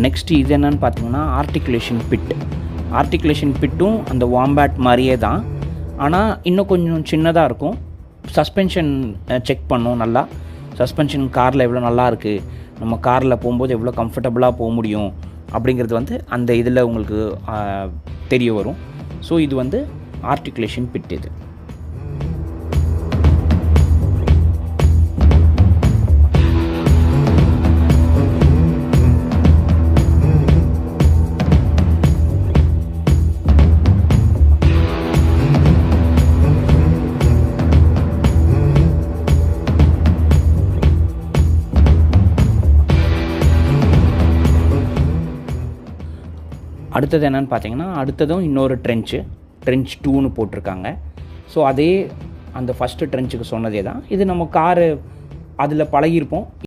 Next இது என்னென்னு பார்த்தீங்கன்னா ஆர்டிகுலேஷன் பிட். ஆர்டிகுலேஷன் பிட்டும் அந்த வாம்பேட் மாதிரியே தான், ஆனால் இன்னும் கொஞ்சம் சின்னதாக இருக்கும். சஸ்பென்ஷன் செக் பண்ணும். நல்லா சஸ்பென்ஷன் காரில் எவ்வளோ நல்லா இருக்குது, நம்ம காரில் போகும்போது எவ்வளோ கம்ஃபர்டபுளாக போக முடியும் அப்படிங்கிறது வந்து அந்த இதில் உங்களுக்கு தெரிய வரும். ஸோ இது வந்து ஆர்டிகுலேஷன் பிட். இது அடுத்தது என்னென்னு பார்த்தீங்கன்னா, அடுத்ததும் இன்னொரு ட்ரென்ச் 2ன்னு போட்டிருக்காங்க. ஸோ அதே அந்த ஃபஸ்ட்டு ட்ரென்ச்சுக்கு சொன்னதே தான். இது நம்ம காரு அதில் பழகியிருப்போம்.